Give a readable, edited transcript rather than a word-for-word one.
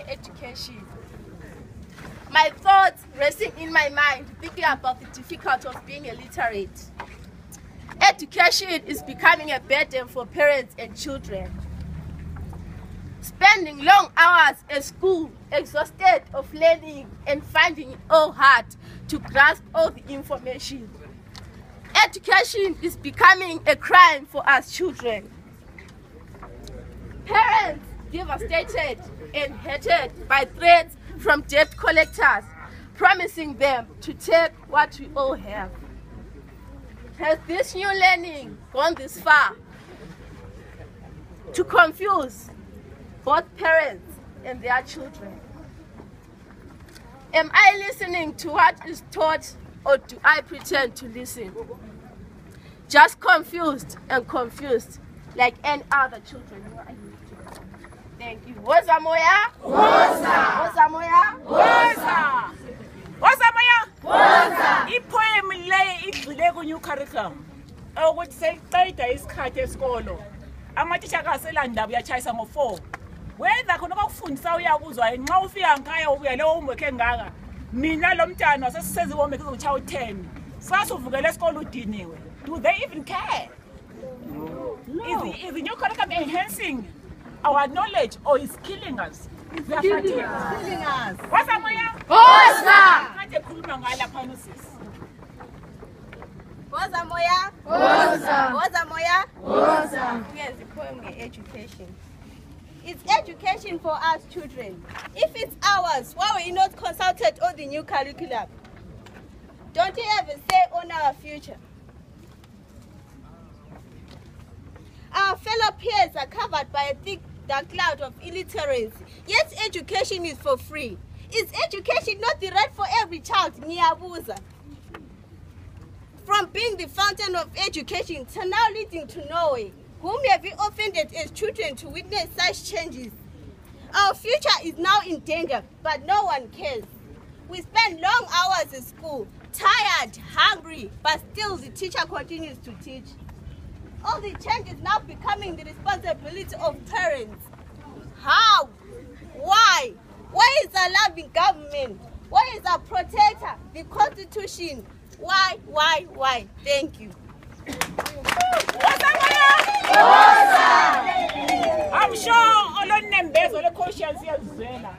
Education. My thoughts racing in my mind, thinking about the difficulty of being illiterate. Education is becoming a burden for parents and children. Spending long hours at school, exhausted of learning and finding it all hard to grasp all the information. Education is becoming a crime for us children. Parents devastated and hated by threats from debt collectors, promising them to take what we all have. Has this new learning gone this far to confuse both parents and their children? Am I listening to what is taught, or do I pretend to listen? Just confused and confused like any other children. Thank you. Woza moya? Woza. Woza moya? Woza. Woza moya? Woza. Ipoem le igcile ku new curriculum. Ukuthi seyiqeda isikhathi esikolo. Amathisha kaselanda uyachayisa ngo4. Whether khona ukufundisa uyakuzwa nxa ufika nkhaya ubuya lewo homework engaka. Mina lo mntana wasesisezi homework uzochaya u10. Sasuvukele esikolo udiniwe. Do they even care? No. Is the new curriculum enhancing our knowledge, or is killing us? They are killing us. What's that, Maya? Woza! Woza moya? Woza! Woza moya? Woza! Yes, the poem education. It's education for us children. If it's ours, why were you not consulted on the new curriculum? Don't you ever say on our future? Our fellow peers are covered by a thick dark cloud of illiteracy, yet education is for free. Is education not the right for every child? eWOZA. From being the fountain of education to now leading to Norway, whom have we offended as children to witness such changes? Our future is now in danger, but no one cares. We spend long hours at school, tired, hungry, but still the teacher continues to teach. All the change is now becoming the responsibility of parents. How? Why? Where is our loving government? Where is our protector, the Constitution? Why? Thank you. I'm sure all of them based on the conscience yeZimbabwe.